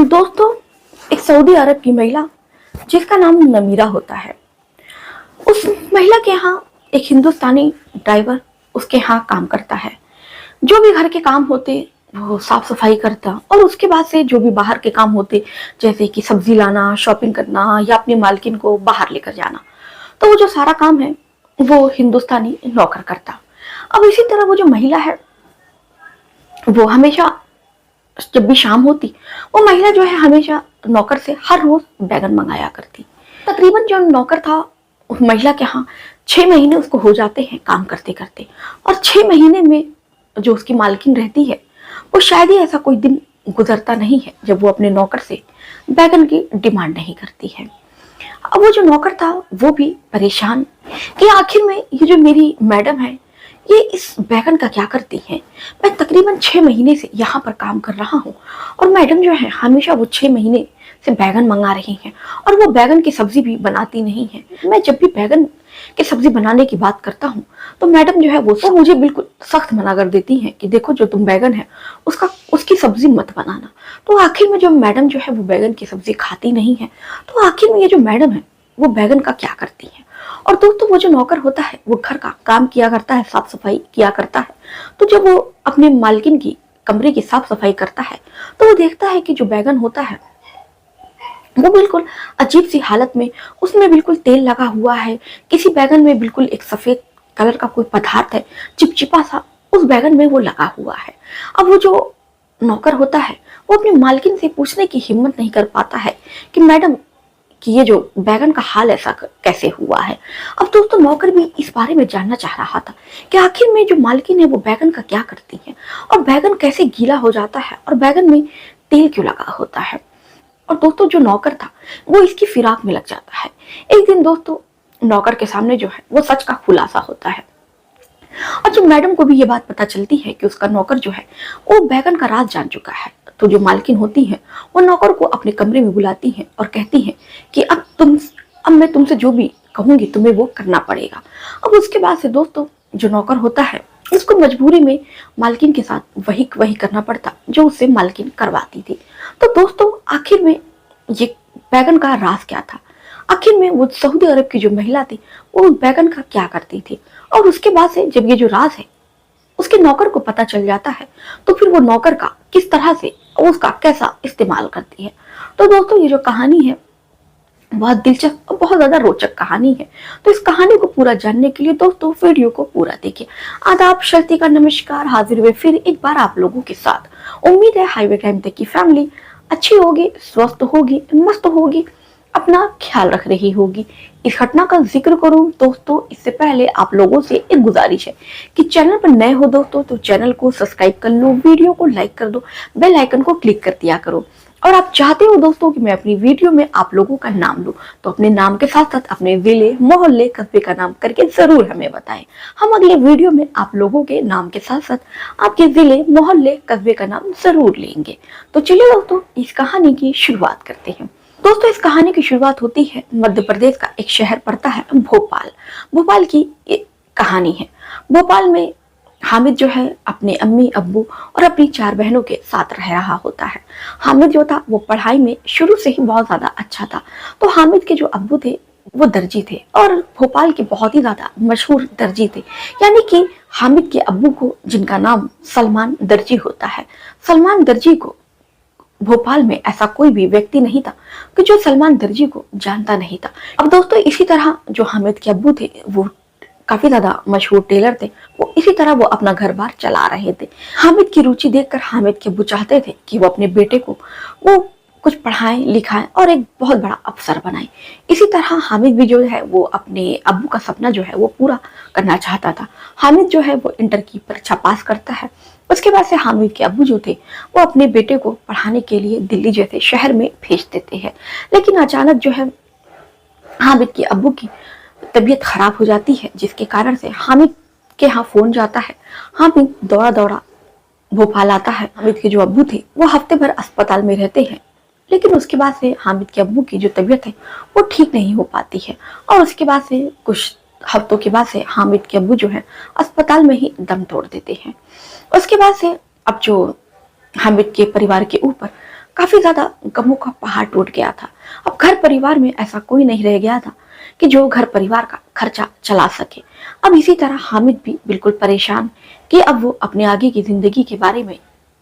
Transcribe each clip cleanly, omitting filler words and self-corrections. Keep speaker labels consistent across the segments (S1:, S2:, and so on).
S1: दोस्तों, एक सऊदी अरब की महिला जिसका नाम नमीरा होता है, उस महिला के यहाँ एक हिंदुस्तानी ड्राइवर उसके यहाँ काम करता है। जो भी घर के काम होते वो साफ सफाई करता, और उसके बाद से जो भी बाहर के काम होते जैसे कि सब्जी लाना, शॉपिंग करना या अपनी मालकिन को बाहर लेकर जाना, तो वो जो सारा काम है वो हिंदुस्तानी नौकर करता। अब इसी तरह वो जो महिला है वो हमेशा जब भी शाम होती वो महिला जो है हमेशा नौकर से हर रोज बैगन मंगाया करती। तकरीबन जो नौकर था उस महिला के यहाँ 6 महीने उसको हो जाते हैं काम करते करते, और 6 महीने में जो उसकी मालकिन रहती है वो शायद ही ऐसा कोई दिन गुजरता नहीं है जब वो अपने नौकर से बैगन की डिमांड नहीं करती है। अब वो जो नौकर था वो भी परेशान कि आखिर में ये जो मेरी मैडम है ये इस बैगन का क्या करती हैं। मैं तकरीबन 6 महीने से यहाँ पर काम कर रहा हूँ और मैडम जो है हमेशा वो 6 महीने से बैगन मंगा रही हैं, और वो बैगन की सब्जी भी बनाती नहीं है। मैं जब भी बैगन की सब्जी बनाने की बात करता हूँ तो मैडम जो है वो तो मुझे बिल्कुल सख्त मना कर देती हैं कि देखो जो तुम बैगन है उसकी सब्जी मत बनाना। तो आखिर में जब मैडम जो है वो बैगन की सब्जी खाती नहीं है तो आखिर में ये जो मैडम है वो बैगन का क्या करती है। और दोस्तों, वो जो नौकर होता है वो घर का काम किया करता है, साफ सफाई किया करता है। तो जब वो अपने मालकिन की कमरे की साफ सफाई करता है तो वो देखता है कि जो बैगन होता है वो बिल्कुल अजीब सी हालत में, उसमें बिल्कुल तेल लगा हुआ है। किसी बैगन में बिल्कुल एक सफेद कलर का कोई पदार्थ है, चिपचिपा सा, उस बैगन में वो लगा हुआ है। अब वो जो नौकर होता है वो अपनी मालकिन से पूछने की हिम्मत नहीं कर पाता है कि मैडम कि ये जो बैगन का हाल ऐसा कैसे हुआ है। अब दोस्तों, नौकर भी इस बारे में जानना चाह रहा था कि आखिर में जो मालकिन है वो बैगन का क्या करती है, और बैगन कैसे गीला हो जाता है, और बैगन में तेल क्यों लगा होता है। और दोस्तों, जो नौकर था वो इसकी फिराक में लग जाता है। एक दिन दोस्तों, नौकर के सामने जो है वो सच का खुलासा होता है, और जब मैडम को भी ये बात पता चलती है कि उसका नौकर जो है वो बैगन का राज जान चुका है, तो जो मालकिन होती है वो नौकर को अपने कमरे में बुलाती हैं और कहती हैं कि अब मैं तुमसे जो भी कहूंगी तुम्हें वो करना पड़ेगा। अब उसके बाद से दोस्तों, जो नौकर होता है उसको मजबूरी में मालकिन के साथ वही करना पड़ता जो उससे मालकिन करवाती थी। तो दोस्तों, आखिर में ये बैगन का राज क्या था। आखिर में वो सऊदी अरब की जो महिला थी वो उस बैगन का क्या करती थी, और उसके बाद से जब ये जो राज है उसके नौकर को पता चल जाता है तो फिर वो नौकर का किस तरह से उसका कैसा इस्तेमाल करती है। तो दोस्तों, ये जो कहानी है बहुत दिलचस्प और बहुत ज्यादा रोचक कहानी है। तो इस कहानी को पूरा जानने के लिए दोस्तों वीडियो को पूरा देखिए। आदाब, शर्ती का नमस्कार, हाजिर हुए फिर एक बार आप लोगों के साथ। उम्मीद है हाईवे टाइम तक की फैमिली अच्छी होगी, स्वस्थ होगी, मस्त होगी, अपना ख्याल रख रही होगी। इस घटना का जिक्र करूं दोस्तों इससे पहले आप लोगों से एक गुजारिश है कि चैनल पर नए हो दोस्तों तो चैनल को सब्सक्राइब कर लो, वीडियो को लाइक कर दो, बेल आइकन को क्लिक कर दिया करो। और आप चाहते हो दोस्तों कि मैं अपनी वीडियो में आप लोगों का नाम लूं तो अपने नाम के साथ साथ अपने जिले, मोहल्ले, कस्बे का नाम करके जरूर हमें बताएं। हम अगले वीडियो में आप लोगों के नाम के साथ साथ आपके जिले, मोहल्ले, कस्बे का नाम जरूर लेंगे। तो चलिए दोस्तों, इस कहानी की शुरुआत करते हैं। दोस्तों, इस कहानी की शुरुआत होती है मध्य प्रदेश का एक शहर पड़ता है भोपाल। भोपाल की एक कहानी है। भोपाल में हामिद जो है अपने अम्मी, अब्बू और अपनी 4 बहनों के साथ रह रहा होता है। हामिद जो था वो पढ़ाई में शुरू से ही बहुत ज्यादा अच्छा था। तो हामिद के जो अब्बू थे वो दर्जी थे और भोपाल के बहुत ही ज्यादा मशहूर दर्जी थे। यानी कि हामिद के अब्बू को, जिनका नाम सलमान दर्जी होता है, सलमान दर्जी को भोपाल में ऐसा कोई भी व्यक्ति नहीं था कि जो सलमान दर्जी को जानता नहीं था। अब दोस्तों, इसी तरह जो हामिद के अब्बू थे वो काफी ज्यादा मशहूर टेलर थे। वो इसी तरह वो अपना घर बार चला रहे थे। हामिद की रुचि देखकर हामिद के अब्बू चाहते थे कि वो अपने बेटे को वो कुछ पढ़ाएं लिखाएं और एक बहुत बड़ा अफसर बनाएं। इसी तरह हामिद भी जो है वो अपने अब्बू का सपना जो है वो पूरा करना चाहता था। हामिद जो है वो इंटर की परीक्षा पास करता है। उसके बाद से हामिद के अब्बू जो थे वो अपने बेटे को पढ़ाने के लिए दिल्ली जैसे शहर में भेज देते हैं। लेकिन अचानक जो है हामिद के अब्बू की तबीयत खराब हो जाती है, जिसके कारण से हामिद के यहाँ फोन जाता है। हामिद दौड़ा दौड़ा भोपाल आता है। हामिद के जो अब्बू थे वो हफ्ते भर अस्पताल में रहते हैं, लेकिन उसके बाद से हामिद के अब्बू की जो तबीयत है वो ठीक नहीं हो पाती है, और उसके बाद से कुछ हफ्तों के बाद से हामिद के अब्बू जो है अस्पताल में ही दम तोड़ देते हैं। उसके बाद से अब जो हामिद के परिवार के ऊपर काफी ज्यादा गमों का पहाड़ टूट गया था। अब घर परिवार में ऐसा कोई नहीं रह गया था कि जो घर परिवार का खर्चा चला सके। अब इसी तरह हामिद भी बिल्कुल परेशान कि अब वो अपने आगे की जिंदगी के बारे में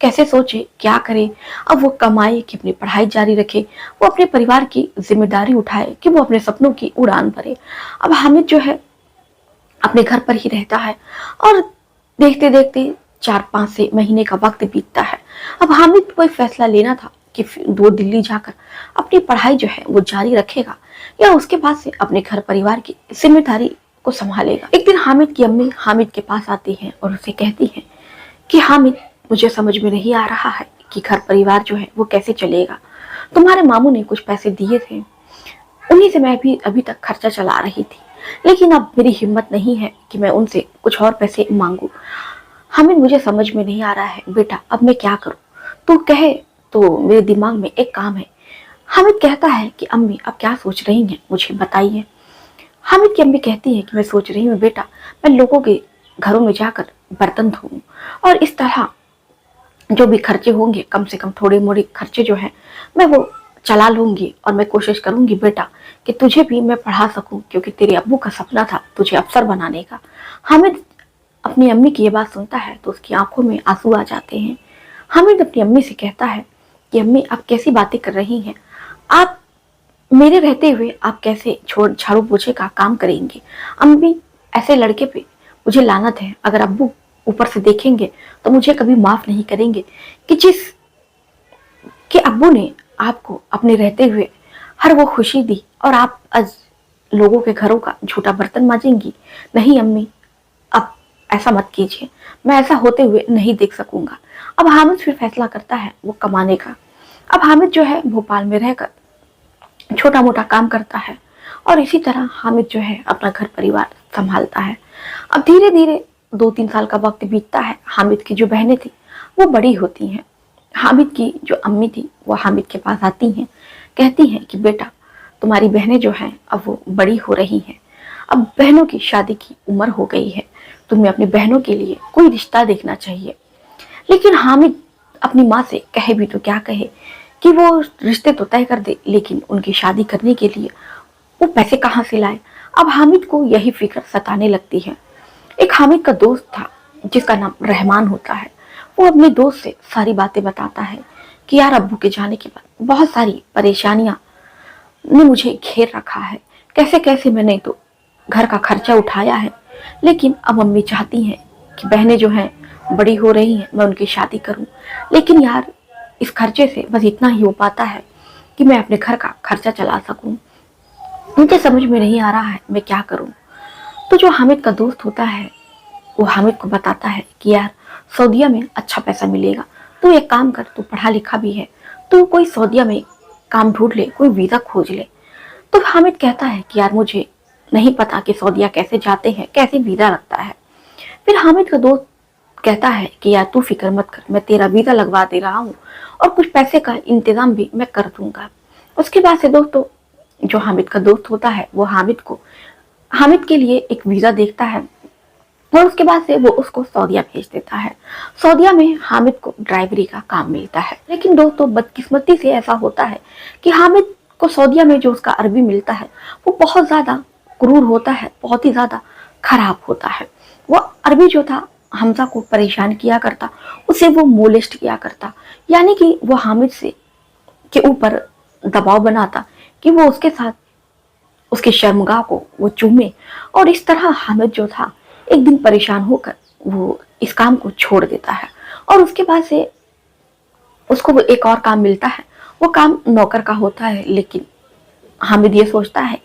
S1: कैसे सोचे, क्या करे। अब वो कमाए कि अपनी पढ़ाई जारी रखे, वो अपने परिवार की जिम्मेदारी उठाए कि वो अपने सपनों की उड़ान भरे। अब हामिद जो है अपने घर पर ही रहता है और देखते देखते 4-5 महीने का वक्त बीतता है। अब हामिद को एक फैसला लेना था कि वो दिल्ली जाकर अपनी पढ़ाई जो है वो जारी रखेगा या उसके बाद से अपने घर परिवार की जिम्मेदारी को संभालेगा। एक दिन हामिद की अम्मी हामिद के पास आती हैं और उसे कहती हैं कि हामिद, मुझे समझ में नहीं आ रहा है कि घर परिवार जो है वो कैसे चलेगा। तुम्हारे मामू ने कुछ पैसे दिए थे, उन्हीं से मैं भी अभी तक खर्चा चला रही थी, लेकिन अब मेरी हिम्मत नहीं है कि मैं उनसे कुछ और पैसे मांगू। हामिद, मुझे समझ में नहीं आ रहा है बेटा, अब मैं क्या करूं? तू कहे तो मेरे दिमाग में एक काम है। हामिद कहता है कि अम्मी आप क्या सोच रही हैं, मुझे बताइए। हामिद की अम्मी कहती है कि मैं सोच रही हूँ बेटा, मैं लोगों के घरों में जाकर बर्तन धोऊं और इस तरह जो भी खर्चे होंगे, कम से कम थोड़े मोड़े खर्चे जो है मैं वो चला लूंगी। और मैं कोशिश करूंगी बेटा कि तुझे भी मैं पढ़ा सकूं, क्योंकि तेरे अब्बू का सपना था तुझे अफसर बनाने का। हामिद अपनी अम्मी की ये बात सुनता है तो उसकी आंखों में आंसू आ जाते हैं। हामिद अपनी अम्मी से कहता है कि अम्मी आप कैसी बातें कर रही हैं, आप मेरे रहते हुए आप कैसे छोड़ झाड़ू पोछे का काम करेंगे? अम्मी, ऐसे लड़के पे मुझे लानत है। अगर अब्बू ऊपर से देखेंगे तो मुझे कभी माफ नहीं करेंगे कि जिस कि अब्बू ने आपको अपने रहते हुए हर वो खुशी दी और आप आज लोगों के घरों का झूठा बर्तन मांजेंगी। नहीं अम्मी, अब ऐसा मत कीजिए, मैं ऐसा होते हुए नहीं देख सकूंगा। अब हामिद फिर फैसला करता है वो कमाने का। अब हामिद जो है भोपाल में रहकर छोटा मोटा काम करता है और इसी तरह हामिद जो है अपना घर परिवार संभालता है। अब धीरे धीरे 2-3 साल का वक्त बीतता है। हामिद की जो बहनें थी वो बड़ी होती हैं। हामिद की जो अम्मी थी वो हामिद के पास आती हैं, कहती हैं कि बेटा तुम्हारी बहनें जो हैं अब वो बड़ी हो रही हैं, अब बहनों की शादी की उम्र हो गई है, तुम्हें अपनी बहनों के लिए कोई रिश्ता देखना चाहिए। लेकिन हामिद अपनी माँ से कहे भी तो क्या कहे कि वो रिश्ते तो तय कर दे, लेकिन उनकी शादी करने के लिए वो पैसे कहाँ से लाए। अब हामिद को यही फिक्र सताने लगती है। एक हामिद का दोस्त था जिसका नाम रहमान होता है। वो अपने दोस्त से सारी बातें बताता है कि यार अब्बू के जाने के बाद बहुत सारी परेशानियां ने मुझे घेर रखा है, कैसे कैसे मैंने तो घर का खर्चा उठाया है, लेकिन अब मम्मी चाहती हैं कि बहनें जो हैं बड़ी हो रही हैं, मैं उनकी शादी करूं, लेकिन यार इस खर्चे से बस इतना ही हो पाता है कि मैं अपने घर का खर्चा चला सकूं। मुझे समझ में नहीं आ रहा है मैं क्या करूं। तो जो हामिद का दोस्त होता है वो हामिद को बताता है कि यार सऊदीया में अच्छा पैसा मिलेगा, तू एक काम कर, तू पढ़ा लिखा भी है, तू कोई सऊदीया में काम ढूंढ ले, कोई वीजा खोज ले। तो हामिद कहता है कि यार मुझे नहीं पता कि सऊदीया कैसे जाते हैं, कैसे वीजा लगता है। फिर हामिद का दोस्त कहता है कि यार तू फिक्र मत कर, मैं तेरा वीजा लगवा दे रहा हूँ और कुछ पैसे का इंतजाम भी मैं कर दूंगा। उसके बाद से दोस्तों जो हामिद का दोस्त होता है वो हामिद के लिए एक वीजा देखता है और उसके बाद से वो उसको सऊदीया भेज देता है। सऊदीया में हामिद को ड्राइवरी का काम मिलता है। लेकिन दोस्तों बदकिस्मती से ऐसा होता है कि हामिद को सऊदीया में जो उसका अरबी मिलता है वो बहुत ज्यादा क्रूर होता है, बहुत ही ज्यादा खराब होता है। वो अरबी जो था हमजा को परेशान किया करता, उसे वो मोलेस्ट किया करता, यानी कि वो हामिद से के ऊपर दबाव बनाता कि वो उसके साथ उसके शर्मगाह को वो चूमे। और इस तरह हामिद जो था एक दिन परेशान होकर वो इस काम को छोड़ देता है और उसके बाद से उसको वो एक और काम मिलता है। वो काम नौकर का होता है, लेकिन हामिद ये सोचता है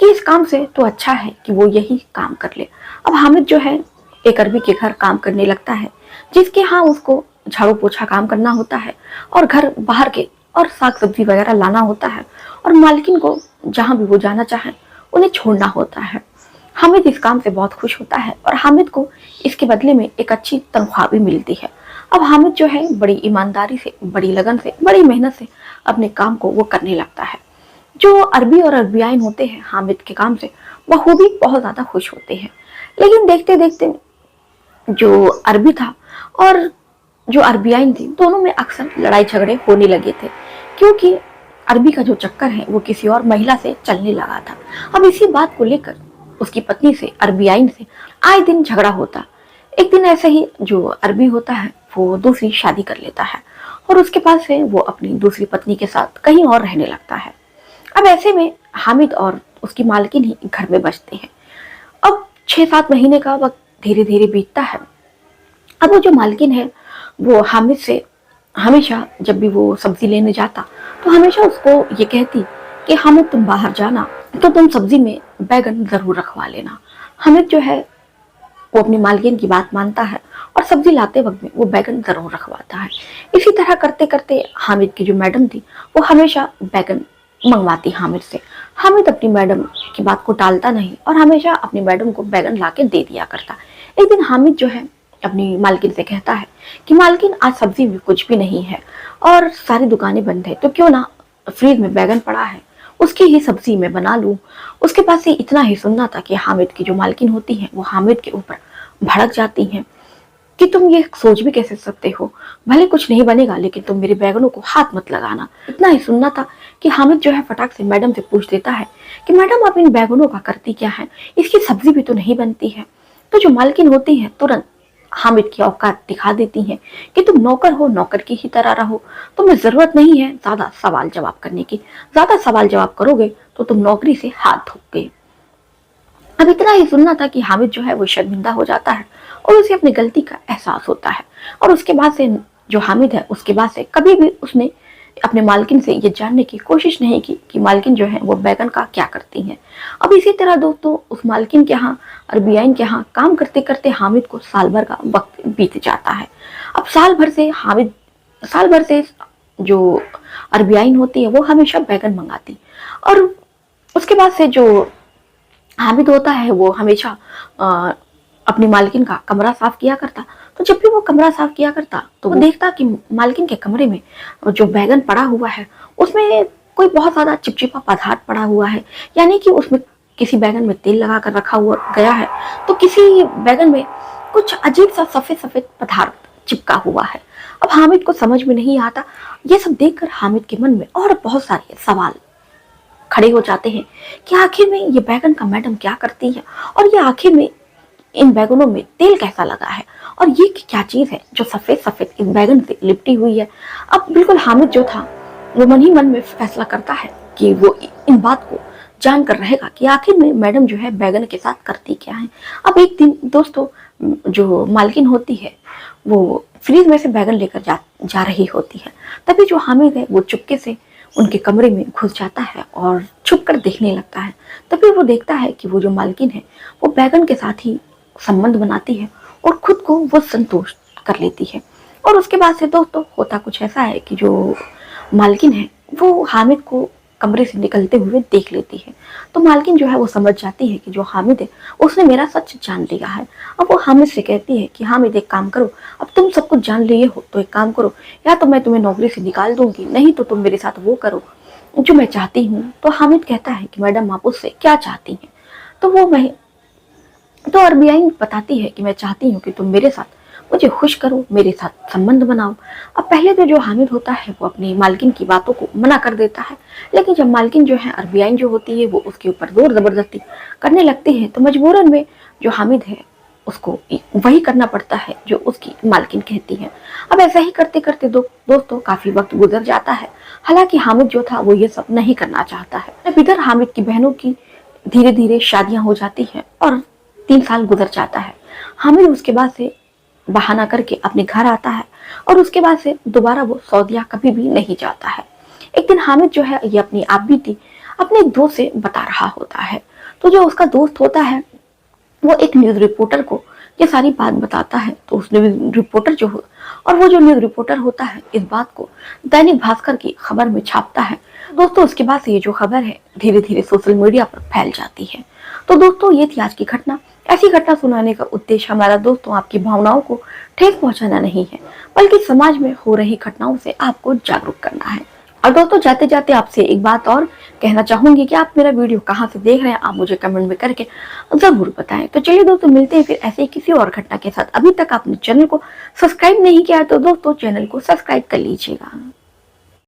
S1: कि इस काम से तो अच्छा है कि वो यही काम कर ले। अब हामिद जो है एक अरबी के घर काम करने लगता है, जिसके यहाँ उसको झाड़ू पोछा काम करना होता है और घर बाहर के और साग सब्जी वगैरह लाना होता है और मालकिन को जहां भी वो जाना चाहे उन्हें छोड़ना होता है। हामिद इस काम से बहुत खुश होता है और हामिद को इसके बदले में एक अच्छी तनख्वाह भी मिलती है। अब हामिद जो है बड़ी ईमानदारी से, बड़ी लगन से, बड़ी मेहनत से अपने काम को वो करने लगता है। जो अरबी और अरबियाइन होते हैं हामिद के काम से वो भी बहुत ज्यादा खुश होते हैं। लेकिन देखते देखते जो अरबी था और जो अरबियाइन थी दोनों में अक्सर लड़ाई झगड़े होने लगे थे। क्योंकि अरबी का जो चक्कर है वो किसी और महिला से चलने लगा था। अब इसी बात को लेकर उसकी पत्नी से, अरबी आइन से आए दिन झगड़ा होता। एक दिन ऐसे ही जो अरबी होता है वो दूसरी शादी कर लेता है और उसके बाद से वो अपनी दूसरी पत्नी के साथ कहीं और रहने लगता है। अब ऐसे में हामिद और उसकी मालकिन ही घर में बचते हैं। अब 6-7 महीने का वक्त धीरे धीरे बीतता है। अब वो जो मालकिन है वो हामिद से हमेशा जब भी वो सब्जी लेने जाता तो हमेशा उसको ये कहती कि हामिद तुम बाहर जाना तो तुम सब्जी में बैगन जरूर रखवा लेना। हामिद जो है वो अपनी मालकिन की बात मानता है और सब्जी लाते वक्त में वो बैगन जरूर रखवाता है। इसी तरह करते करते हामिद की जो मैडम थी वो हमेशा बैगन मंगवाती हामिद से। हामिद अपनी मैडम की बात को टालता नहीं और हमेशा अपनी मैडम को बैगन ला के दे दिया करता। एक दिन हामिद जो है अपनी मालकिन से कहता है कि मालकिन आज सब्जी में कुछ भी नहीं है और सारी दुकानें बंद है, तो क्यों ना फ्रिज में बैगन पड़ा है उसकी ही सब्जी में बना लूं। उसके पास से इतना ही सुनना था कि हामिद की जो मालकिन होती है वो हामिद के ऊपर भड़क जाती हैं कि तुम ये सोच भी कैसे सकते हो, भले कुछ नहीं बनेगा लेकिन तुम मेरे बैगनों को हाथ मत लगाना। इतना ही सुनना था कि हामिद जो है फटाक से मैडम से पूछ देता है कि मैडम आप इन बैगनों का करती क्या है, इसकी सब्जी भी तो नहीं बनती है। तो जो मालकिन होती है तुरंत हामिद की औकात दिखा देती हैं कि तुम नौकर हो, नौकर की ही तरह रहो, तुम्हें जरूरत नहीं है ज्यादा सवाल जवाब करने की, ज्यादा सवाल जवाब करोगे तो तुम नौकरी से हाथ धोगे। अब इतना ही सुनना था कि हामिद जो है वो शर्मिंदा हो जाता है और उसे अपनी गलती का एहसास होता है और उसके बाद से जो हामिद है उसके बाद से कभी भी उसने अपने मालकिन से ये जानने की कोशिश नहीं की कि मालकिन जो है वो बैगन का क्या करती हैं। अब इसी तरह दोस्तों उस मालकिन के यहाँ, अरबी आइन के यहाँ काम करते करते हामिद को साल भर का वक्त बीत जाता है। अब साल भर से जो अरबी आइन होती है वो हमेशा बैगन मंगाती और उसके बाद से जो हामिद होता है वो हमेशा अपनी मालकिन का कमरा साफ किया करता। तो जब भी वो कमरा साफ किया करता तो वो देखता कि मालकिन के कमरे में जो बैगन पड़ा हुआ है उसमें कोई बहुत ज्यादा चिपचिपा पदार्थ पड़ा हुआ है, यानी कि उसमें किसी बैगन में तेल लगा कर रखा हुआ गया है तो किसी बैगन में कुछ अजीब सा सफेद सफेद पदार्थ चिपका हुआ है। अब हामिद को समझ में नहीं आता। ये सब देखकर हामिद के मन में और बहुत सारे सवाल खड़े हो जाते हैं कि आखिर में ये बैगन का मैडम क्या करती है और ये आखिर में इन बैगनों में तेल कैसा लगा है और ये क्या चीज है जो सफेद सफेद इस बैगन से लिपटी हुई है। अब बिल्कुल हामिद जो था वो मन ही मन में फैसला करता है कि वो इन बात को जान कर रहेगा कि आखिर में मैडम जो है बैगन के साथ करती क्या है। अब एक दिन दोस्तों जो मालकिन होती है वो फ्रिज में से बैगन लेकर जा रही होती है। तभी जो हामिद है वो चुपके से उनके कमरे में घुस जाता है और छुप कर देखने लगता है। तभी वो देखता है कि वो जो मालकिन है वो बैगन के साथ ही संबंध बनाती है और खुद को वो संतुष्ट कर लेती है। और उसके बाद से दोस्तों होता कुछ ऐसा है कि जो मालकिन है वो हामिद को कमरे से निकलते हुए देख लेती है। तो मालकिन जो है वो समझ जाती है कि जो हामिद है उसने मेरा सच जान लिया है। अब वो हामिद से कहती है कि हामिद एक काम करो, अब तुम सब कुछ जान लिए हो तो एक काम करो, या तो मैं तुम्हें नौकरी से निकाल दूंगी, नहीं तो तुम मेरे साथ वो करो जो मैं चाहती हूँ। तो हामिद कहता है कि मैडम आप उससे क्या चाहती हैं। तो अरबी आइन बताती है कि मैं चाहती हूँ कि तुम मेरे साथ मुझे खुश करो, मेरे साथ संबंध बनाओ। अब पहले तो जो हामिद होता है वो अपनी मालकिन की बातों को मना कर देता है, लेकिन जब मालकिन जो है अरबी आइन जो होती है वो उसके ऊपर जोर जबरदस्ती करने लगती है तो मजबूरन में जो हामिद है उसको वही करना पड़ता है जो उसकी मालकिन कहती है। अब ऐसा ही करते करते दोस्तों काफी वक्त गुजर जाता है। हालांकि हामिद जो था वो ये सब नहीं करना चाहता है। अब इधर हामिद की बहनों की धीरे धीरे शादियां हो जाती हैं और 3 साल गुजर जाता है। हामिद उसके बाद से बहाना करके अपने घर आता है और उसके बाद से दोबारा वो सऊदीया कभी भी नहीं जाता है। एक दिन हामिद जो है ये अपनी आप बीती अपने दोस्त से बता रहा होता है। तो जो उसका दोस्त होता है वो एक न्यूज रिपोर्टर को ये सारी बात बताता है। तो उस न्यूज रिपोर्टर जो और वो जो न्यूज रिपोर्टर होता है इस बात को दैनिक भास्कर की खबर में छापता है। दोस्तों उसके बाद से ये जो खबर है धीरे धीरे सोशल मीडिया पर फैल जाती है। तो दोस्तों ये थी आज की घटना। ऐसी घटना सुनाने का उद्देश्य हमारा दोस्तों आपकी भावनाओं को ठेस पहुंचाना नहीं है, बल्कि समाज में हो रही घटनाओं से आपको जागरूक करना है। और दोस्तों जाते जाते आपसे एक बात और कहना चाहूंगी कि आप मेरा वीडियो कहाँ से देख रहे हैं आप मुझे कमेंट में करके जरूर बताएं। तो चलिए दोस्तों मिलते हैं फिर ऐसे ही किसी और घटना के साथ। अभी तक आपने चैनल को सब्सक्राइब नहीं किया तो दोस्तों चैनल को सब्सक्राइब कर लीजिएगा।